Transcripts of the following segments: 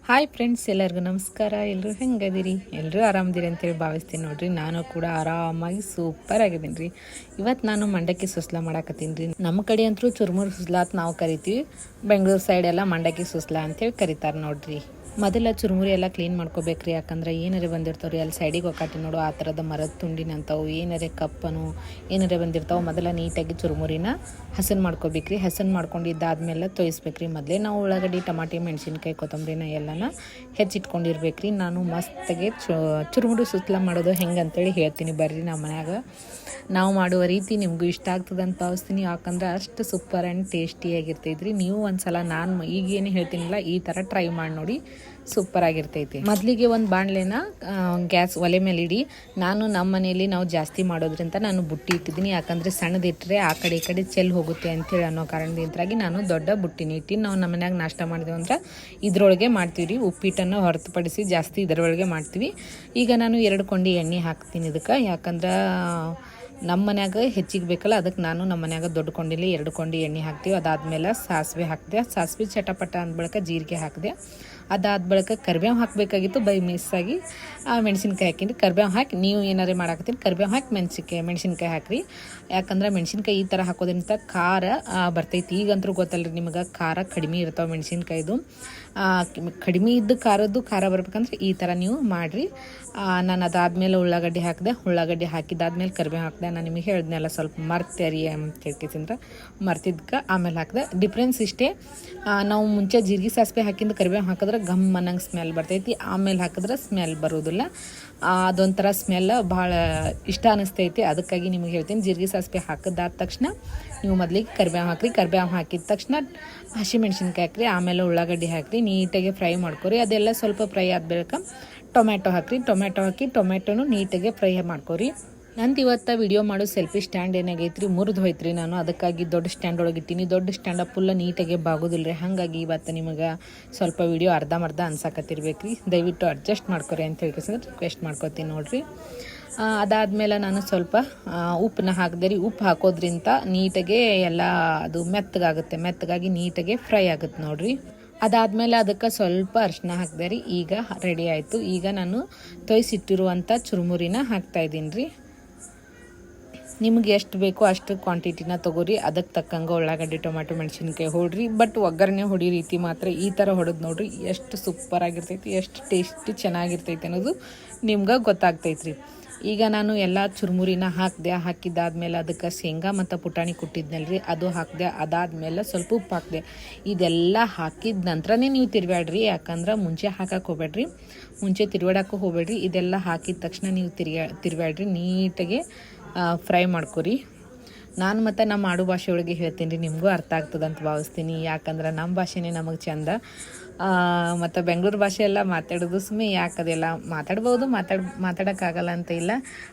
Hi friends, ಎಲ್ಲರಿಗೂ ನಮಸ್ಕಾರ. ಎಲ್ಲರೂ ಹೆಂಗದಿರಿ? ಎಲ್ಲರೂ ಆರಾಮದಿರಿ ಅಂತೇಳಿ ಭಾವಿಸ್ತೀನಿ ನೋಡ್ರಿ. ನಾನು ಕೂಡ ಆರಾಮಾಗಿ ಸೂಪರ್ ಆಗಿದ್ದೀನಿ ರೀ. ಇವತ್ತು ನಾನು ಮಂಡಕ್ಕಿ ಸುಸ್ಲಾ ಮಾಡಾಕತ್ತೀನಿ ರೀ. ನಮ್ಮ ಕಡೆ ಅಂತೂ ಚುರುಮುರು ಸುಸ್ಲಾ ಅಂತ ನಾವು ಕರಿತೀವಿ. ಬೆಂಗಳೂರು ಸೈಡ್ ಎಲ್ಲ ಮಂಡಕ್ಕಿ ಸುಸ್ಲಾ ಅಂತೇಳಿ ಕರೀತಾರೆ ನೋಡ್ರಿ. ಮೊದಲ ಚುರುಮುರಿ ಎಲ್ಲ ಕ್ಲೀನ್ ಮಾಡ್ಕೋಬೇಕ್ರಿ. ಯಾಕಂದ್ರೆ ಏನಾರೇ ಬಂದಿರ್ತಾವ್ರಿ ಅಲ್ಲಿ ಸೈಡಿಗೆ ಒಕ್ಕಾಟಿ ನೋಡು ಆ ಥರದ ಮರದ ತುಂಡಿನಂಥವು ಏನಾರೇ ಕಪ್ಪನು ಏನಾರೇ ಬಂದಿರ್ತಾವೆ. ಮೊದಲ ನೀಟಾಗಿ ಚುರುಮುರಿನ ಹಸನ್ ಮಾಡ್ಕೋಬೇಕ್ರಿ. ಹಸನ್ ಮಾಡ್ಕೊಂಡಿದ್ದಾದ್ಮೇಲೆ ತೊಯಿಸ್ಬೇಕ್ರಿ. ಮೊದಲೇ ನಾವು ಉಳ್ಳಾಗಡ್ಡಿ, ಟಮಾಟಿ, ಮೆಣಸಿನ್ಕಾಯಿ, ಕೊತ್ತಂಬರಿನ ಎಲ್ಲನ ಹೆಚ್ಚಿಟ್ಕೊಂಡಿರ್ಬೇಕ್ರಿ. ನಾನು ಮಸ್ತಾಗೆ ಚುರುಮುರಿ ಸುತ್ತಲ ಮಾಡೋದು ಹೆಂಗೆ ಅಂತೇಳಿ ಹೇಳ್ತೀನಿ ಬರ್ರಿ. ನಮ್ಮ ಮನ್ಯಾಗ ನಾವು ಮಾಡುವ ರೀತಿ ನಿಮಗೂ ಇಷ್ಟ ಆಗ್ತದೆ ಅಂತ ಭಾವಿಸ್ತೀನಿ. ಯಾಕಂದ್ರೆ ಅಷ್ಟು ಸೂಪರ್ ಆ್ಯಂಡ್ ಟೇಸ್ಟಿಯಾಗಿರ್ತೈತ್ರಿ. ನೀವು ಒಂದ್ಸಲ ನಾನು ಈಗೇನು ಹೇಳ್ತೀನಿಲ್ಲ ಈ ಥರ ಟ್ರೈ ಮಾಡಿ ನೋಡಿ, ಸೂಪರ್ ಆಗಿರ್ತೈತಿ. ಮೊದಲಿಗೆ ಒಂದು ಬಾಣಲೆನ ಗ್ಯಾಸ್ ಒಲೆ ಮೇಲೆ ಇಡಿ. ನಾನು ನಮ್ಮ ಮನೆಯಲ್ಲಿ ನಾವು ಜಾಸ್ತಿ ಮಾಡೋದ್ರಿಂದ ನಾನು ಬುಟ್ಟಿ ಇಟ್ಟಿದ್ದೀನಿ. ಯಾಕಂದರೆ ಸಣ್ಣದಿಟ್ಟರೆ ಆ ಕಡೆ ಈ ಕಡೆ ಚೆಲ್ಲಿ ಹೋಗುತ್ತೆ ಅಂತೇಳಿ ಅನ್ನೋ ಕಾರಣದಿಂದಾಗಿ ನಾನು ದೊಡ್ಡ ಬುಟ್ಟಿನ ಇಟ್ಟು ನಾವು ನಮ್ಮ ಮನ್ಯಾಗ ನಾಷ್ಟ ಮಾಡಿದೆವು ಅಂದ್ರೆ ಇದ್ರೊಳಗೆ ಮಾಡ್ತೀವಿ ರೀ. ಉಪ್ಪಿಟ್ಟನ್ನು ಹೊರತುಪಡಿಸಿ ಜಾಸ್ತಿ ಇದರೊಳಗೆ ಮಾಡ್ತೀವಿ. ಈಗ ನಾನು 2 ಕೊಂಡಿ ಎಣ್ಣೆ ಹಾಕ್ತೀನಿ ಇದಕ್ಕೆ. ಯಾಕಂದ್ರೆ ನಮ್ಮ ಮನ್ಯಾಗ ಹೆಚ್ಚಿಗೆ ಬೇಕಲ್ಲ, ಅದಕ್ಕೆ ನಾನು ನಮ್ಮ ಮನ್ಯಾಗ ದೊಡ್ಡ ಕೊಂಡಿಲಿ 2 ಕೊಂಡಿ ಎಣ್ಣೆ ಹಾಕ್ತೀವಿ. ಅದಾದಮೇಲೆ ಸಾಸಿವೆ ಹಾಕಿದೆ. ಸಾಸಿವೆ ಚಟಪಟ ಅಂದ ಬಳಿಕ ಜೀರಿಗೆ ಹಾಕಿದೆ. ಅದಾದ ಬಳಿಕ ಕರಿಬೇವು ಹಾಕಬೇಕಾಗಿತ್ತು, ಬೈ ಮಿಸ್ಸಾಗಿ ಮೆಣಸಿನ್ಕಾಯಿ ಹಾಕಿನಿ. ಕರಿಬೇವು ಹಾಕಿ ನೀವು ಏನಾರೇ ಮಾಡಾಕತ್ತೀನಿ ಕರಿಬೇವು ಹಾಕಿ ಮೆಣಸಿನ್ಕಾಯಿ ಹಾಕಿರಿ. ಯಾಕಂದ್ರೆ ಮೆಣಸಿನ್ಕಾಯಿ ಈ ಥರ ಹಾಕೋದ್ರಿಂದ ಖಾರ ಬರ್ತೈತಿ. ಈಗಂತೂ ಗೊತ್ತಲ್ಲ ರೀ ನಿಮಗೆ, ಖಾರ ಕಡಿಮೆ ಇರ್ತಾವೆ ಮೆಣಸಿನ್ಕಾಯ್ದು. ಕಡಿಮೆ ಇದ್ದು ಖಾರ ಬರ್ಬೇಕಂದ್ರೆ ಈ ಥರ ನೀವು ಮಾಡಿರಿ. ನಾನು ಅದಾದಮೇಲೆ ಉಳ್ಳಾಗಡ್ಡಿ ಹಾಕಿದೆ. ಉಳ್ಳಾಗಡ್ಡಿ ಹಾಕಿದ್ದಾದ್ಮೇಲೆ ಕರಿಬೇವು ಹಾಕಿದೆ. ನಾನು ನಿಮಗೆ ಹೇಳಿದ್ನೆಲ್ಲ ಸ್ವಲ್ಪ ಮರ್ತೇರಿ ಅಂತ ಹೇಳ್ತಿದ್ರೆ ಮರ್ತಿದ್ಕೆ ಆಮೇಲೆ ಹಾಕಿದೆ. ಡಿಫ್ರೆನ್ಸ್ ಇಷ್ಟೇ, ನಾವು ಮುಂಚೆ ಜೀರಿಗೆ ಸಾಸಿವೆ ಹಾಕಿಂದ ಕರಿಬೇವು ಹಾಕಿದ್ರೆ ಗಮ್ ಅನ್ನಂಗೆ ಸ್ಮೆಲ್ ಬರ್ತೈತಿ. ಆಮೇಲೆ ಹಾಕಿದ್ರೆ ಸ್ಮೆಲ್ ಬರೋದಿಲ್ಲ. ಅದೊಂಥರ ಸ್ಮೆಲ್ ಭಾಳ ಇಷ್ಟ ಅನ್ನಿಸ್ತೈತಿ. ಅದಕ್ಕಾಗಿ ನಿಮಗೆ ಹೇಳ್ತೀನಿ, ಜೀರಿಗೆ ಸಾಸಿವೆ ಹಾಕಿದಾದ ತಕ್ಷಣ ನೀವು ಮೊದಲಿಗೆ ಕರಿಬೇವು ಹಾಕಿರಿ. ಕರಿಬೇವು ಹಾಕಿದ ತಕ್ಷಣ ಹಸಿಮೆಣ್ಸಿನ್ಕಾಯಿ ಹಾಕಿರಿ. ಆಮೇಲೆ ಉಳ್ಳಾಗಡ್ಡಿ ಹಾಕಿರಿ. ನೀಟಾಗಿ ಫ್ರೈ ಮಾಡ್ಕೊರಿ. ಅದೆಲ್ಲ ಸ್ವಲ್ಪ ಫ್ರೈ ಆದ ಬಳಿಕ ಟೊಮ್ಯಾಟೊ ಹಾಕಿರಿ. ಟೊಮ್ಯಾಟೊ ಹಾಕಿ ಟೊಮ್ಯಾಟೊನು ನೀಟಾಗಿ ಫ್ರೈ ಮಾಡ್ಕೊರಿ. ನಂದು ಇವತ್ತು ವಿಡಿಯೋ ಮಾಡೋ ಸೆಲ್ಫಿ ಸ್ಟ್ಯಾಂಡ್ ಏನಾಗೈತ್ರಿ, ಮುರಿದು ಹೋಯ್ತ್ರಿ. ನಾನು ಅದಕ್ಕಾಗಿ ದೊಡ್ಡ ಸ್ಟ್ಯಾಂಡ್ ಒಳಗೆ ಇಟ್ಟೀನಿ. ದೊಡ್ಡ ಸ್ಟ್ಯಾಂಡ ಫುಲ್ಲ ನೀಟಾಗಿ ಬಾಗೋದಿಲ್ಲ ರೀ. ಹಾಗಾಗಿ ಇವತ್ತು ನಿಮಗೆ ಸ್ವಲ್ಪ ವಿಡಿಯೋ ಅರ್ಧಂಬರ್ಧ ಅನ್ಸಾಕತ್ತಿರ್ಬೇಕು ರೀ. ದಯವಿಟ್ಟು ಅಡ್ಜಸ್ಟ್ ಮಾಡ್ಕೊರಿ ಅಂತ ಹೇಳ್ಕೇಸಿದ್ರೆ ರಿಕ್ವೆಸ್ಟ್ ಮಾಡ್ಕೊತೀನಿ ನೋಡಿರಿ. ಅದಾದಮೇಲೆ ನಾನು ಸ್ವಲ್ಪ ಉಪ್ಪನ್ನ ಹಾಕಿದೆ ರೀ. ಉಪ್ಪು ಹಾಕೋದ್ರಿಂದ ನೀಟಾಗೆ ಎಲ್ಲ ಅದು ಮೆತ್ತಗಾಗಿ ನೀಟಾಗೆ ಫ್ರೈ ಆಗುತ್ತೆ ನೋಡಿರಿ. ಅದಾದಮೇಲೆ ಅದಕ್ಕೆ ಸ್ವಲ್ಪ ಅರಿಶಿನ ಹಾಕಿದೆ ರೀ. ಈಗ ರೆಡಿ ಆಯಿತು. ಈಗ ನಾನು ತೊಯ್ಸಿಟ್ಟಿರುವಂಥ ಚುರುಮುರಿನ ಹಾಕ್ತಾಯಿದ್ದೀನಿ ರೀ. ನಿಮ್ಗೆ ಎಷ್ಟು ಬೇಕೋ ಅಷ್ಟು ಕ್ವಾಂಟಿಟಿನ ತೊಗೋರಿ. ಅದಕ್ಕೆ ತಕ್ಕಂಗೆ ಉಳ್ಳಾಗಡ್ಡಿ, ಟೊಮ್ಯಾಟೊ, ಮೆಣಸಿನ್ಕಾಯಿ ಹೊಡ್ರಿ. ಬಟ್ ಒಗ್ಗರಣೆ ಹೊಡಿ ರೀತಿ ಮಾತ್ರ ಈ ಥರ ಹೊಡೆದು ನೋಡ್ರಿ, ಎಷ್ಟು ಸೂಪರ್ ಆಗಿರ್ತೈತಿ, ಎಷ್ಟು ಟೇಸ್ಟಿ ಚೆನ್ನಾಗಿರ್ತೈತಿ ಅನ್ನೋದು ನಿಮ್ಗೆ ಗೊತ್ತಾಗ್ತೈತ್ರಿ. ಈಗ ನಾನು ಎಲ್ಲ ಚುರುಮುರಿನ ಹಾಕಿದ್ದಾದ್ಮೇಲೆ ಅದಕ್ಕೆ ಶೇಂಗಾ ಮತ್ತು ಪುಟಾಣಿ ಕುಟ್ಟಿದ್ನಲ್ರಿ ಅದು ಹಾಕಿದೆ. ಅದಾದಮೇಲೆ ಸ್ವಲ್ಪ ಉಪ್ಪು ಹಾಕಿದೆ. ಇದೆಲ್ಲ ಹಾಕಿದ ನಂತರನೇ ನೀವು ತಿರುವಾಡ್ರಿ. ಯಾಕಂದ್ರೆ ಮುಂಚೆ ಹಾಕಕ್ಕೆ ಹೋಗ್ಬೇಡ್ರಿ, ಮುಂಚೆ ತಿರುವಾಡಕ್ಕೂ ಹೋಗ್ಬೇಡ್ರಿ. ಇದೆಲ್ಲ ಹಾಕಿದ ತಕ್ಷಣ ನೀವು ತಿರುವಾಡ್ರಿ. ನೀಟಾಗಿ ಫ್ರೈ ಮಾಡ್ಕೊರಿ. ನಾನು ಮತ್ತು ನಮ್ಮ ಆಡು ಭಾಷೆ ಒಳಗೆ ಹೇಳ್ತೀನಿ ರೀ, ನಿಮಗೂ ಅರ್ಥ ಆಗ್ತದಂತ ಭಾವಿಸ್ತೀನಿ. ಯಾಕಂದ್ರೆ ನಮ್ಮ ಭಾಷೆನೇ ನಮಗೆ ಚೆಂದ. ಮತ್ತು ಬೆಂಗಳೂರು ಭಾಷೆ ಎಲ್ಲ ಮಾತಾಡೋದು ಸುಮ್ಮನೆ ಯಾಕದೆಲ್ಲ ಮಾತಾಡ್ಬೋದು, ಮಾತಾಡೋಕ್ಕಾಗಲ್ಲ ಅಂತ ಇಲ್ಲ.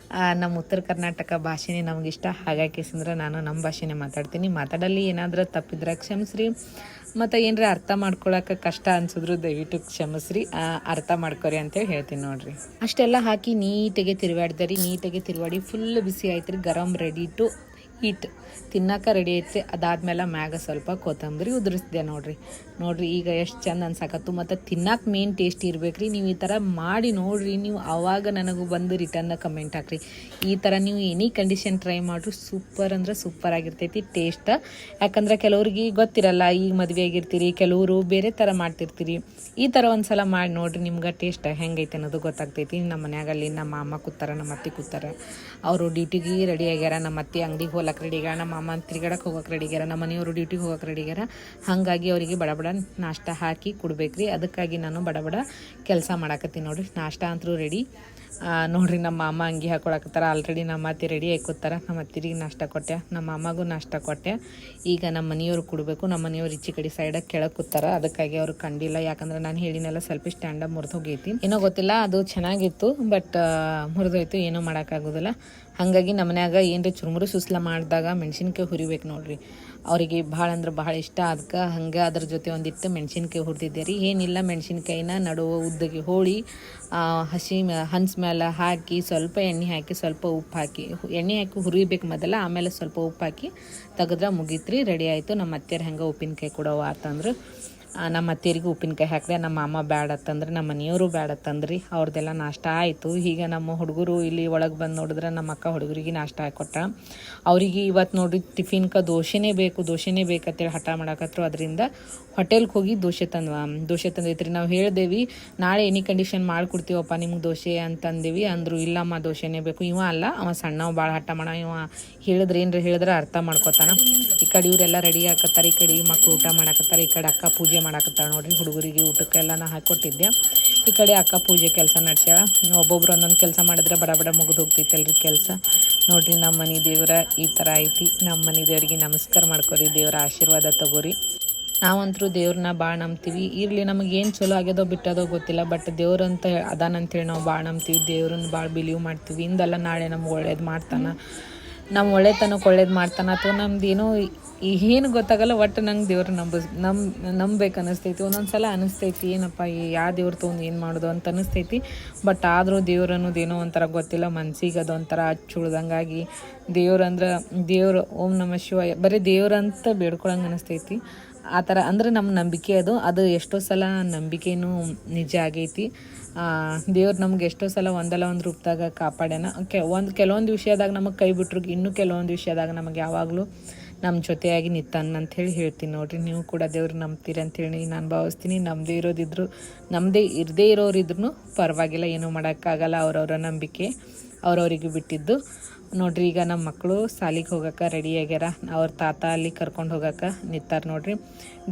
ನಮ್ಮ ಉತ್ತರ ಕರ್ನಾಟಕ ಭಾಷೆನೇ ನಮಗಿಷ್ಟ. ಹಾಗಾಗಿ ನಾನು ನಮ್ಮ ಭಾಷೆನೇ ಮಾತಾಡ್ತೀನಿ. ಮಾತಾಡಲ್ಲಿ ಏನಾದರೂ ತಪ್ಪಿದ್ರೆ ಕ್ಷಮಿಸ್ರಿ. ಮತ್ತು ಏನರ ಅರ್ಥ ಮಾಡ್ಕೊಳಕ್ಕೆ ಕಷ್ಟ ಅನ್ಸಿದ್ರು ದಯವಿಟ್ಟು ಕ್ಷಮಿಸ್ರಿ, ಅರ್ಥ ಮಾಡ್ಕೊರಿ ಅಂತೇಳಿ ಹೇಳ್ತೀನಿ ನೋಡ್ರಿ. ಅಷ್ಟೆಲ್ಲ ಹಾಕಿ ನೀಟಾಗಿ ತಿರುವಾಡ್ದರಿ. ನೀಟಾಗಿ ತಿರುವಾಡಿ ಫುಲ್ ಬಿಸಿ ಆಯ್ತು ರೀ. ಗರಂ ರೆಡಿ ಟು ಈಟ್, ತಿನ್ನಕ್ಕೆ ರೆಡಿ ಐತ್ರಿ. ಅದಾದಮೇಲೆ ಮ್ಯಾಗ ಸ್ವಲ್ಪ ಕೊತ್ತಂಬರಿ ಉದುರಿಸ್ದೆ ನೋಡ್ರಿ. ಈಗ ಎಷ್ಟು ಚಂದ ಅನ್ಸಾಕತ್ತು. ಮತ್ತು ತಿನ್ನಕ್ಕೆ ಮೇನ್ ಟೇಸ್ಟ್ ಇರ್ಬೇಕು ರೀ. ನೀವು ಈ ಥರ ಮಾಡಿ ನೋಡಿರಿ, ನೀವು ಆವಾಗ ನನಗೂ ಬಂದು ರಿಟರ್ನ್ ಕಮೆಂಟ್ ಹಾಕ್ರಿ. ಈ ಥರ ನೀವು ಎನಿ ಕಂಡೀಷನ್ ಟ್ರೈ ಮಾಡಿರಿ, ಸೂಪರ್ ಅಂದ್ರೆ ಸೂಪರ್ ಆಗಿರ್ತೈತಿ ಟೇಸ್ಟ್. ಯಾಕಂದ್ರೆ ಕೆಲವ್ರಿಗೆ ಗೊತ್ತಿರಲ್ಲ, ಈಗ ಮದುವೆ ಆಗಿರ್ತೀರಿ, ಕೆಲವರು ಬೇರೆ ಥರ ಮಾಡ್ತಿರ್ತೀರಿ. ಈ ಥರ ಒಂದು ಸಲ ಮಾಡಿ ನೋಡಿರಿ, ನಿಮ್ಗೆ ಟೇಸ್ಟ್ ಹೆಂಗೈತೆ ಅನ್ನೋದು ಗೊತ್ತಾಗ್ತೈತಿ. ನಮ್ಮ ಮನ್ಯಾಗಲ್ಲಿ ನಮ್ಮ ಮಾಮ ಕೂತಾರ, ನಮ್ಮ ಅತ್ತೆ ಕೂತಾರ. ಅವರು ಡ್ಯೂಟಿಗೆ ರೆಡಿ ಆಗ್ಯಾರ. ನಮ್ಮ ಅತ್ತೆ ಅಂಗಡಿಗೆ ಹೋಗಕ್ಕೆ ರೆಡಿ ಆಗ್ಯಾರ. ನಮ್ಮ ಮಾಮ ತಿರುಗಾಡಕ್ಕೆ ಹೋಗಕ್ಕೆ ರೆಡಿ ಆಗ್ಯಾರ. ನಮ್ಮ ಮನೆಯವರು ಡ್ಯೂಟಿಗೆ ಹೋಗಕ್ಕೆ ರೆಡಿ ಆಗ್ಯಾರ. ಹಾಗಾಗಿ ಅವರಿಗೆ ಬಡ ನಾಷ್ಟ ಹಾಕಿ ಕೊಡ್ಬೇಕ್ರಿ. ಅದಕ್ಕಾಗಿ ನಾನು ಬಡ ಕೆಲಸ ಮಾಡಾಕತ್ತೀನಿ ನೋಡ್ರಿ. ನಾಷ್ಟ ಅಂತೂ ರೆಡಿ ನೋಡ್ರಿ. ನಮ್ಮ ಮಾಮ ಅಂಗಿ ಹಾಕೊಳಕತ್ತಾರ. ಆಲ್ರೆಡಿ ನಮ್ಮ ಅತ್ತೆ ರೆಡಿ ಆಯ್ಕೋತಾರ. ನಮ್ಮ ಅತ್ತಿರಿಗೆ ನಾಷ್ಟ ಕೊಟ್ಟೆ, ನಮ್ಮ ಮಾಮಗೂ ನಾಷ್ಟ ಕೊಟ್ಟೆ. ಈಗ ನಮ್ಮ ಮನೆಯವರು ಕೊಡಬೇಕು. ನಮ್ಮ ಮನೆಯವ್ರು ಈಚೆ ಕಡೆ ಸೈಡಾಗಿ ಕೆಳಗೆ ಕೂತಾರ. ಅದಕ್ಕಾಗಿ ಅವ್ರು ಕಂಡಿಲ್ಲ. ಯಾಕಂದ್ರೆ ನಾನು ಹೇಳಿನೆಲ್ಲ ಸ್ವಲ್ಪ ಸ್ಟ್ಯಾಂಡಪ್ ಮುರಿದು ಹೋಗೈತಿ, ಏನೋ ಗೊತ್ತಿಲ್ಲ. ಅದು ಚೆನ್ನಾಗಿತ್ತು ಬಟ್ ಮುರಿದೋಯ್ತು, ಏನೂ ಮಾಡೋಕ್ಕಾಗೋದಿಲ್ಲ. ಹಾಗಾಗಿ ನಮ್ಮ ಮನ್ಯಾಗ ಏನರ ಚುರುಮುರು ಸುಸ್ಲ ಮಾಡಿದಾಗ ಮೆಣಸಿನ್ಕಾಯಿ ಹುರಿಬೇಕು ನೋಡ್ರಿ. ಅವರಿಗೆ ಭಾಳ ಅಂದ್ರೆ ಭಾಳ ಇಷ್ಟ. ಅದಕ್ಕೆ ಹಂಗೆ ಅದ್ರ ಜೊತೆ ಒಂದಿಟ್ಟು ಮೆಣಸಿನ್ಕಾಯಿ ಹುರಿದಿದ್ದೆ ರೀ. ಏನಿಲ್ಲ, ಮೆಣಸಿನ್ಕಾಯಿನ ನಡುವೆ ಉದ್ದಗೆ ಹೋಳಿ ಹನ್ಸ್ ಮೇಲೆ ಹಾಕಿ ಸ್ವಲ್ಪ ಎಣ್ಣೆ ಹಾಕಿ ಸ್ವಲ್ಪ ಉಪ್ಪು ಹಾಕಿ ಎಣ್ಣೆ ಹಾಕಿ ಹುರಿಬೇಕು ಮೊದಲ. ಆಮೇಲೆ ಸ್ವಲ್ಪ ಉಪ್ಪು ಹಾಕಿ ತೆಗೆದ್ರೆ ಮುಗೀತ್ರಿ, ರೆಡಿ ಆಯಿತು. ನಮ್ಮ ಅತ್ತೆಯರು ಹೆಂಗೆ ಉಪ್ಪಿನಕಾಯಿ ಕೊಡೋವ ಆತಂದ್ರೆ ನಮ್ಮ ಅತ್ತೆಯರಿಗೂ ಉಪ್ಪಿನಕಾಯಿ ಹಾಕಿದೆ. ನಮ್ಮ ಮಾಮ ಬ್ಯಾಡತ್ತಂದ್ರೆ, ನಮ್ಮ ಮನೆಯವರು ಬ್ಯಾಡತ್ತಂದ್ರಿ. ಅವ್ರದ್ದೆಲ್ಲ ನಾಷ್ಟ ಆಯಿತು. ಈಗ ನಮ್ಮ ಹುಡುಗರು ಇಲ್ಲಿ ಒಳಗೆ ಬಂದು ನೋಡಿದ್ರೆ ನಮ್ಮ ಅಕ್ಕ ಹುಡುಗರಿಗೆ ನಾಷ್ಟ ಹಾಕೊಟ್ಟ. ಅವ್ರಿಗೆ ಇವತ್ತು ನೋಡ್ರಿ ಟಿಫಿನ್ಗೆ ದೋಸೆನೇ ಬೇಕಂತೇಳಿ ಹಠ ಮಾಡಕತ್ರು. ಅದರಿಂದ ಹೋಟೆಲ್ಗೆ ಹೋಗಿ ದೋಸೆ ತಂದೈತ್ರಿ. ನಾವು ಹೇಳ್ದೇವಿ ನಾಳೆ ಎನಿ ಕಂಡೀಷನ್ ಮಾಡಿಕೊಡ್ತೀವಪ್ಪ ನಿಮ್ಗೆ ದೋಸೆ ಅಂತಂದೇವಿ. ಅಂದರು ಇಲ್ಲಮ್ಮ ದೋಸೆನೇ ಬೇಕು. ಇವ ಅಲ್ಲ, ಅವ ಸಣ್ಣವ ಭಾಳ ಹಠ ಮಾಡ. ಇವ ಹೇಳಿದ್ರೆ ಅರ್ಥ ಮಾಡ್ಕೊತಾನ. ಈ ಕಡೆ ಇವರೆಲ್ಲ ರೆಡಿ ಹಾಕತ್ತಾರೆ, ಈ ಕಡೆ ಮಕ್ಕಳು ಊಟ ಮಾಡಾಕತ್ತಾರೆ, ಈ ಕಡೆ ಅಕ್ಕ ಪೂಜೆ ಮಾಡಾಕತ್ತಾಳೆ ನೋಡ್ರಿ. ಹುಡುಗರಿಗೆ ಊಟಕ್ಕೆಲ್ಲ ನಾ ಹಾಕೊಟ್ಟಿದ್ದೆ. ಈ ಕಡೆ ಅಕ್ಕ ಪೂಜೆ ಕೆಲಸ ನಡ್ಸ್ಯಾಳ. ಒಬ್ಬೊಬ್ರು ಒಂದೊಂದು ಕೆಲಸ ಮಾಡಿದ್ರೆ ಬಡ ಮುಗಿದು ಹೋಗ್ತೈತಲ್ರಿ ಕೆಲಸ. ನೋಡ್ರಿ ನಮ್ಮ ಮನೆ ದೇವ್ರ ಈ ಥರ ಐತಿ. ನಮ್ಮ ಮನೆ ದೇವ್ರಿಗೆ ನಮಸ್ಕಾರ ಮಾಡ್ಕೊರಿ, ದೇವ್ರ ಆಶೀರ್ವಾದ ತಗೋರಿ. ನಾವಂತರೂ ದೇವ್ರನ್ನ ಭಾಳ ನಂಬ್ತೀವಿ. ಇರಲಿ ನಮಗೇನು ಚಲೋ ಆಗ್ಯದೋ ಬಿಟ್ಟದೋ ಗೊತ್ತಿಲ್ಲ, ಬಟ್ ದೇವ್ರಂತ ಅದಾನಂತೇಳಿ ನಾವು ಭಾಳ ನಂಬ್ತೀವಿ. ದೇವ್ರನ್ನ ಭಾಳ ಬಿಲೀವ್ ಮಾಡ್ತೀವಿ. ಇಂದಲ್ಲ ನಾಳೆ ನಮ್ಗೆ ಒಳ್ಳೇದು ಮಾಡ್ತಾನೆ, ನಮ್ಮ ಒಳ್ಳೆತನಕ್ಕೆ ಒಳ್ಳೇದು ಮಾಡ್ತಾನೆ. ಅಥವಾ ನಮ್ದು ಏನೋ ಏನು ಗೊತ್ತಾಗಲ್ಲ, ಒಟ್ಟು ನಂಗೆ ದೇವ್ರು ನಂಬೇಕು ಅನ್ನಿಸ್ತೈತಿ. ಒಂದೊಂದು ಸಲ ಅನ್ನಿಸ್ತೈತಿ ಏನಪ್ಪ ಯಾವ ದೇವ್ರು ತೊಗೊಂಡು ಏನು ಮಾಡೋದು ಅಂತ ಅನ್ನಿಸ್ತೈತಿ. ಬಟ್ ಆದರೂ ದೇವ್ರು ಅನ್ನೋದೇನೋ ಒಂಥರ ಗೊತ್ತಿಲ್ಲ, ಮನ್ಸಿಗೆ ಅದೊಂಥರ ಹಚ್ಚುಳ್ದಂಗಾಗಿ ದೇವ್ರು ಓಂ ನಮಃ ಶಿವಾಯ ಬರೀ ದೇವ್ರಂತ ಬೇಡ್ಕೊಳಂಗೆ ಅನ್ನಿಸ್ತೈತಿ. ಆ ಥರ ಅಂದ್ರೆ ನಮ್ಮ ನಂಬಿಕೆ ಅದು ಎಷ್ಟೋ ಸಲ ನಂಬಿಕೆನೂ ನಿಜ ಆಗೈತಿ. ದೇವ್ರು ನಮ್ಗೆ ಎಷ್ಟೋ ಸಲ ಒಂದಲ್ಲ ಒಂದು ರೂಪದಾಗ ಕಾಪಾಡ್ಯಾನ. ಕೆಲವೊಂದು ವಿಷಯದಾಗ ನಮಗೆ ಕೈ ಬಿಟ್ರು, ಇನ್ನೂ ಕೆಲವೊಂದು ವಿಷಯದಾಗ ನಮಗೆ ಯಾವಾಗಲೂ ನಮ್ಮ ಜೊತೆಯಾಗಿ ನಿಂತಾನ ಅಂಥೇಳಿ ಹೇಳ್ತೀನಿ ನೋಡಿರಿ. ನೀವು ಕೂಡ ದೇವ್ರು ನಂಬ್ತೀರಿ ಅಂಥೇಳಿ ನಾನು ಭಾವಿಸ್ತೀನಿ. ನಮ್ಮದೇ ಇರದೇ ಇರೋರಿದ್ರು ಪರವಾಗಿಲ್ಲ, ಏನೂ ಮಾಡೋಕ್ಕಾಗಲ್ಲ. ಅವ್ರವ್ರ ನಂಬಿಕೆ ಅವ್ರವ್ರಿಗೆ ಬಿಟ್ಟಿದ್ದು. ನೋಡ್ರಿ ಈಗ ನಮ್ಮ ಮಕ್ಕಳು ಸಾಲಿಗೆ ಹೋಗೋಕೆ ರೆಡಿ ಆಗ್ಯಾರ. ಅವ್ರ ತಾತ ಅಲ್ಲಿ ಕರ್ಕೊಂಡು ಹೋಗೋಕೆ ನಿಂತಾರೆ ನೋಡ್ರಿ.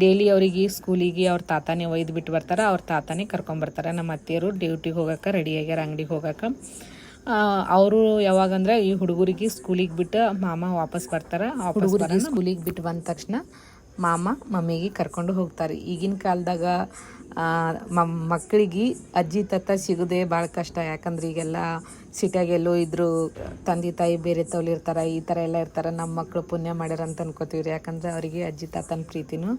ಡೈಲಿ ಅವರಿಗೆ ಸ್ಕೂಲಿಗೆ ಅವ್ರ ತಾತಾನೇ ಒಯ್ದು ಬಿಟ್ಟು ಬರ್ತಾರೆ, ಅವ್ರ ತಾತಾನೇ ಕರ್ಕೊಂಬರ್ತಾರೆ. ನಮ್ಮ ಅತ್ತೆಯರು ಡ್ಯೂಟಿಗೆ ಹೋಗೋಕೆ ರೆಡಿ ಆಗ್ಯಾರ, ಅಂಗಡಿಗೆ ಹೋಗೋಕೆ. ಅವರು ಯಾವಾಗಂದ್ರೆ ಈ ಹುಡುಗರಿಗೆ ಸ್ಕೂಲಿಗೆ ಬಿಟ್ಟು ಮಾಮ ವಾಪಸ್ ಬರ್ತಾರೆ. ಹುಡುಗರಿಗೆ ಸ್ಕೂಲಿಗೆ ಬಿಟ್ಟು ಬಂದ ತಕ್ಷಣ ಮಾಮ ಮಮ್ಮಿಗೆ ಕರ್ಕೊಂಡು ಹೋಗ್ತಾರೆ. ಈಗಿನ ಕಾಲದಾಗ ಮಕ್ಕಳಿಗೆ ಅಜ್ಜಿ ತಾತ ಸಿಗೋದೇ ಭಾಳ ಕಷ್ಟ. ಯಾಕಂದ್ರೆ ಈಗೆಲ್ಲ ಸಿಟಿಯಾಗೆಲ್ಲೋ ಇದ್ರು ತಂದೆ ತಾಯಿ ಬೇರೆ ತೋಲಿರ್ತಾರೆ, ಈ ಥರ ಎಲ್ಲ ಇರ್ತಾರೆ. ನಮ್ಮ ಮಕ್ಕಳು ಪುಣ್ಯ ಮಾಡ್ಯಾರ ಅಂತ ಅನ್ಕೋತೀವಿ ರೀ. ಯಾಕಂದ್ರೆ ಅವರಿಗೆ ಅಜ್ಜಿ ತಾತನ ಪ್ರೀತಿನೂ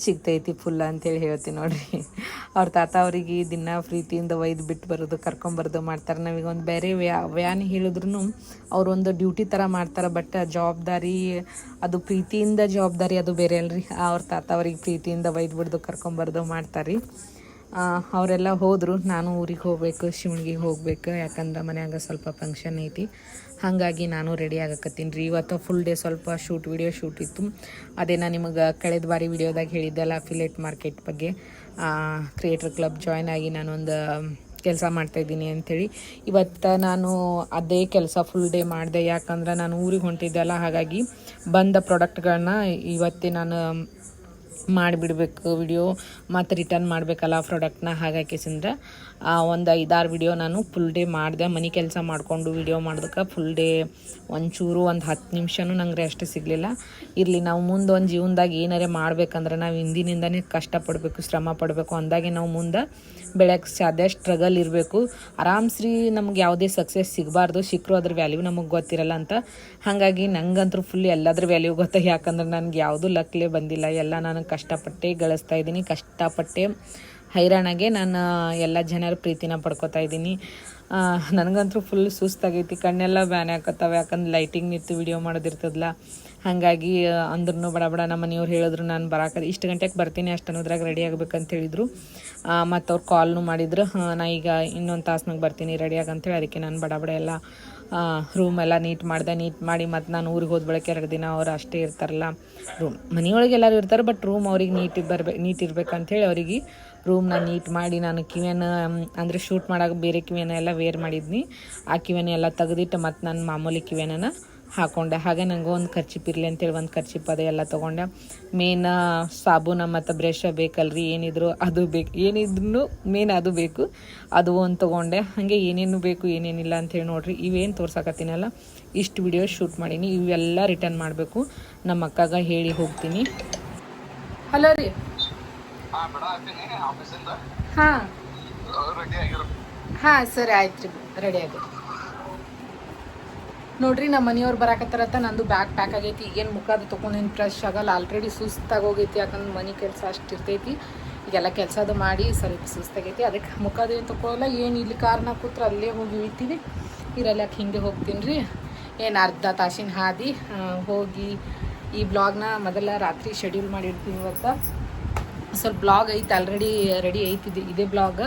ಸಿಗ್ತೈತಿ ಫುಲ್ ಅಂತೇಳಿ ಹೇಳ್ತೀನಿ ನೋಡ್ರಿ. ಅವ್ರ ತಾತ ಅವರಿಗೆ ದಿನ ಪ್ರೀತಿಯಿಂದ ಒಯ್ದು ಬಿಟ್ಟು ಬರೋದು, ಕರ್ಕೊಂಬರೋದು ಮಾಡ್ತಾರೆ. ನಾವೀಗ ಒಂದು ಬೇರೆ ವ್ಯಾನ್ ಹೇಳಿದ್ರು ಅವರೊಂದು ಡ್ಯೂಟಿ ಥರ ಮಾಡ್ತಾರೆ. ಬಟ್ ಜವಾಬ್ದಾರಿ ಅದು ಪ್ರೀತಿಯಿಂದ ಜವಾಬ್ದಾರಿ ಅದು ಬೇರೆ ಅಲ್ರಿ. ಅವ್ರ ತಾತ ಅವ್ರಿಗೆ ಪ್ರೀತಿಯಿಂದ ಒಯ್ದು ಬಿಡ್ದು ಕರ್ಕೊಂಬರೋದು ಮಾಡ್ತಾರೆ. ಅವರೆಲ್ಲ ಹೋದರು. ನಾನು ಊರಿಗೆ ಹೋಗ್ಬೇಕು, ಶಿವಣಿಗೆ ಹೋಗ್ಬೇಕು. ಯಾಕಂದ್ರೆ ಮನ್ಯಾಗ ಸ್ವಲ್ಪ ಫಂಕ್ಷನ್ ಐತಿ. ಹಾಗಾಗಿ ನಾನು ರೆಡಿ ಆಗಕತ್ತೀನಿ ರೀ. ಇವತ್ತು ಫುಲ್ ಡೇ ಸ್ವಲ್ಪ ವಿಡಿಯೋ ಶೂಟ್ ಇತ್ತು. ಅದೇ ನಾನು ನಿಮಗೆ ಕಳೆದ ಬಾರಿ ವಿಡಿಯೋದಾಗ ಹೇಳಿದ್ದೆಲ್ಲ ಅಫಿಲೇಟ್ ಮಾರ್ಕೆಟ್ ಬಗ್ಗೆ. ಕ್ರಿಯೇಟರ್ ಕ್ಲಬ್ ಜಾಯ್ನ್ ಆಗಿ ನಾನೊಂದು ಕೆಲಸ ಮಾಡ್ತಾಯಿದ್ದೀನಿ ಅಂಥೇಳಿ. ಇವತ್ತು ನಾನು ಅದೇ ಕೆಲಸ ಫುಲ್ ಡೇ ಮಾಡಿದೆ. ಯಾಕಂದ್ರೆ ನಾನು ಊರಿಗೆ ಹೊಂಟಿದ್ದೆಲ್ಲ, ಹಾಗಾಗಿ ಬಂದ ಪ್ರಾಡಕ್ಟ್ಗಳನ್ನ ಇವತ್ತೇ ನಾನು ಮಾಡಿಬಿಡ್ಬೇಕು ವಿಡಿಯೋ, ಮತ್ತು ರಿಟರ್ನ್ ಮಾಡಬೇಕಲ್ಲ ಪ್ರಾಡಕ್ಟ್ನ. ಹಾಗಾಕಿಸಿಂದ್ರೆ ಒಂದು 5-6 ವಿಡಿಯೋ ನಾನು ಫುಲ್ ಡೇ ಮಾಡಿದೆ. ಮನೆ ಕೆಲಸ ಮಾಡಿಕೊಂಡು ವಿಡಿಯೋ ಮಾಡೋದಕ್ಕೆ ಫುಲ್ ಡೇ ಒಂಚೂರು ಒಂದು 10 ನಿಮಿಷನೂ ನಂಗೆ ರೆಸ್ಟ್ ಸಿಗಲಿಲ್ಲ. ಇರಲಿ, ನಾವು ಮುಂದೆ ಒಂದು ಜೀವನದಾಗ ಏನಾರೇ ಮಾಡ್ಬೇಕಂದ್ರೆ ನಾವು ಹಿಂದಿನಿಂದನೇ ಕಷ್ಟಪಡಬೇಕು, ಶ್ರಮ ಪಡಬೇಕು. ಅಂದಾಗೆ ನಾವು ಮುಂದೆ ಬೆಳೆಯೋಕ್ಕೆ ಸಾಧ್ಯ. ಸ್ಟ್ರಗಲ್ ಇರಬೇಕು. ಆರಾಮ್ಸ್ರಿ ನಮ್ಗೆ ಯಾವುದೇ ಸಕ್ಸಸ್ ಸಿಗಬಾರ್ದು, ಸಿಕ್ಕರು ಅದ್ರ ವ್ಯಾಲ್ಯೂ ನಮಗೆ ಗೊತ್ತಿರಲ್ಲ ಅಂತ. ಹಾಗಾಗಿ ನಂಗಂತೂ ಫುಲ್ ಎಲ್ಲದ್ರ ವ್ಯಾಲ್ಯೂ ಗೊತ್ತ. ಯಾಕಂದ್ರೆ ನನಗೆ ಯಾವುದೂ ಲಕ್ಲೇ ಬಂದಿಲ್ಲ. ಎಲ್ಲ ನಾನು ಕಷ್ಟಪಟ್ಟೆ ಗಳಿಸ್ತಾ ಇದ್ದೀನಿ. ಕಷ್ಟಪಟ್ಟೆ ಹೈರಾಣಾಗೆ ನಾನು ಎಲ್ಲ ಜನರ ಪ್ರೀತಿನ ಪಡ್ಕೊತಾ ಇದ್ದೀನಿ. ನನಗಂತೂ ಫುಲ್ ಸುಸ್ತಾಗೈತಿ, ಕಣ್ಣೆಲ್ಲ ಬ್ಯಾನೆ ಹಾಕತ್ತವೆ. ಯಾಕಂದ್ರೆ ಲೈಟಿಂಗ್ ನಿಂತು ವಿಡಿಯೋ ಮಾಡೋದಿರ್ತದಲ್ಲ. ಹಾಗಾಗಿ ಅಂದ್ರೂ ಬಡ ನಮ್ಮ ಮನೆಯವ್ರು ಹೇಳಿದ್ರು ನಾನು ಇಷ್ಟು ಗಂಟೆಗೆ ಬರ್ತೀನಿ, ಅಷ್ಟು ಅನ್ನೋದ್ರಾಗ ರೆಡಿ ಆಗ್ಬೇಕಂತ ಹೇಳಿದರು. ಮತ್ತು ಅವ್ರು ಕಾಲ್ನು ಮಾಡಿದ್ರು, ನಾ ಈಗ ಇನ್ನೊಂದು ತಾಸ್ನಾಗ ಬರ್ತೀನಿ ರೆಡಿಯಾಗಿ ಅಂತೇಳಿ. ಅದಕ್ಕೆ ನಾನು ಬಡ ಎಲ್ಲ ರೂಮೆಲ್ಲ ನೀಟ್ ಮಾಡಿ ಮತ್ತು ನಾನು ಊರಿಗೆ ಹೋದ ಬಳಕೆ 2 ದಿನ ಅವ್ರು ಅಷ್ಟೇ ಇರ್ತಾರಲ್ಲ. ಮನೆಯೊಳಗೆ ಎಲ್ಲರೂ ಇರ್ತಾರೆ, ಬಟ್ ರೂಮ್ ಅವ್ರಿಗೆ ನೀಟ್ ಇರ್ಬೇಕಂತೇಳಿ ಅವರಿಗೆ ರೂಮ್ನ ನೀಟ್ ಮಾಡಿ, ನಾನು ಕಿವಿಯನ್ನು ಅಂದರೆ ಶೂಟ್ ಮಾಡಾಗ ಬೇರೆ ಕಿವಿಯನ್ನು ಎಲ್ಲ ವೇರ್ ಮಾಡಿದ್ನಿ. ಆ ಕಿವಿಯನ್ನು ಎಲ್ಲ ತೆಗೆದಿಟ್ಟು ಮತ್ತು ನಾನು ಮಾಮೂಲಿ ಕಿವಿಯನ್ನು ಹಾಕ್ಕೊಂಡೆ. ಹಾಗೆ ನನಗೆ ಒಂದು ಖರ್ಚಿಪ್ ಇರಲಿ ಅಂತೇಳಿ ಒಂದು ಖರ್ಚಿಪ್ ಅದೇ ಎಲ್ಲ ತೊಗೊಂಡೆ. ಮೇನ್ ಸಾಬೂನ ಮತ್ತು ಬ್ರಷ್ ಬೇಕಲ್ರಿ, ಏನಿದ್ರೂ ಮೇನ್ ಅದು ಬೇಕು. ಅದು ಒಂದು ತೊಗೊಂಡೆ. ಹಾಗೆ ಏನೇನು ಬೇಕು ಏನೇನಿಲ್ಲ ಅಂಥೇಳಿ ನೋಡಿರಿ. ಇವೇನು ತೋರ್ಸಕತ್ತೀನಲ್ಲ, ಇಷ್ಟು ವಿಡಿಯೋ ಶೂಟ್ ಮಾಡೀನಿ. ಇವೆಲ್ಲ ರಿಟರ್ನ್ ಮಾಡಬೇಕು. ನಮ್ಮ ಅಕ್ಕಾಗ ಹೇಳಿ ಹೋಗ್ತೀನಿ. ಹಲೋ ರೀ. ಹಾಂ ಸರಿ, ಆಯ್ತು ರೀ, ರೆಡಿ ಆಗಿ ನೋಡ್ರಿ. ನಮ್ಮ ಮನೆಯವ್ರು ಬರಾಕತ್ತಾರತ್ತ. ನಂದು ಬ್ಯಾಗ್ ಪ್ಯಾಕ್ ಆಗೈತಿ. ಈಗೇನು ಮುಖದ ತೊಗೊಂಡೇನು ಫ್ರೆಶ್ ಆಗಲ್ಲ, ಆಲ್ರೆಡಿ ಸುಸ್ತಾಗಿ ಹೋಗೈತಿ. ಯಾಕಂದ್ರೆ ಮನೆ ಕೆಲಸ ಅಷ್ಟು ಇರ್ತೈತಿ. ಈಗೆಲ್ಲ ಕೆಲಸದು ಮಾಡಿ ಸ್ವಲ್ಪ ಸುಸ್ತಾಗೈತಿ. ಅದಕ್ಕೆ ಮುಖದೇನು ತೊಗೊಳ್ಳಲ್ಲ. ಏನು ಇಲ್ಲಿ ಕಾರ್ನಾಗ ಕೂತ್ರೆ ಅಲ್ಲೇ ಹೋಗಿ ಇಳ್ತೀವಿ. ಇರಲ್ಲಕ್ಕೆ ಹಿಂಗೆ ಹೋಗ್ತೀನಿ ರೀ. ಏನು ಅರ್ಧ ತಾಸಿನ ಹಾದಿ ಹೋಗಿ ಈ ಬ್ಲಾಗ್ನ ಮೊದಲ ರಾತ್ರಿ ಶೆಡ್ಯೂಲ್ ಮಾಡಿರ್ತೀನಿ. ಇವತ್ತು ಸ್ವಲ್ಪ ಬ್ಲಾಗ್ ಐತೆ ಆಲ್ರೆಡಿ ರೆಡಿ ಐತಿದೆ ಇದೇ ಬ್ಲಾಗ್.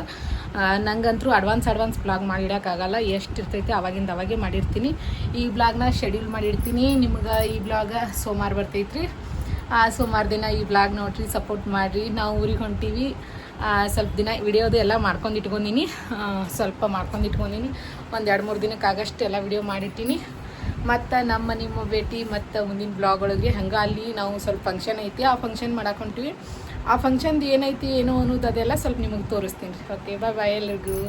ನಂಗಂತೂ ಅಡ್ವಾನ್ಸ್ ಬ್ಲಾಗ್ ಮಾಡಿಡೋಕ್ಕಾಗಲ್ಲ, ಎಷ್ಟು ಇರ್ತೈತೆ ಅವಾಗಿಂದ ಅವಾಗೇ ಮಾಡಿರ್ತೀನಿ. ಈ ಬ್ಲಾಗ್ನ ಶೆಡ್ಯೂಲ್ ಮಾಡಿರ್ತೀನಿ. ನಿಮ್ಗೆ ಈ ಬ್ಲಾಗ ಸೋಮವಾರ ಬರ್ತೈತ್ರಿ. ಸೋಮವಾರ ದಿನ ಈ ಬ್ಲಾಗ್ ನೋಡ್ರಿ, ಸಪೋರ್ಟ್ ಮಾಡಿರಿ. ನಾವು ಊರಿಗೆ ಹೊಂಟೀವಿ. ಸ್ವಲ್ಪ ದಿನ ವಿಡಿಯೋದು ಎಲ್ಲ ಮಾಡ್ಕೊಂಡು ಇಟ್ಕೊಂಡೀನಿ, ಒಂದು 2-3 ದಿನಕ್ಕಾಗಷ್ಟು ಎಲ್ಲ ವಿಡಿಯೋ ಮಾಡಿಟ್ಟಿನಿ. ಮತ್ತು ನಿಮ್ಮ ಭೇಟಿ ಮತ್ತು ಮುಂದಿನ ಬ್ಲಾಗ್ ಒಳಗೆ ಹಂಗೆ ಅಲ್ಲಿ ನಾವು ಸ್ವಲ್ಪ ಫಂಕ್ಷನ್ ಐತಿ, ಆ ಫಂಕ್ಷನ್ ಮಾಡಕ್ಕೆ ಹೊಂಟೀವಿ. ಆ ಫಂಕ್ಷನ್ದು ಏನೈತಿ ಏನು ಅನ್ನೋದು ಅದೆಲ್ಲ ಸ್ವಲ್ಪ ನಿಮಗೆ ತೋರಿಸ್ತೀನಿ ರೀ. ಓಕೆ, ಬಾಯ್ ಎಲ್ರಿಗೂ.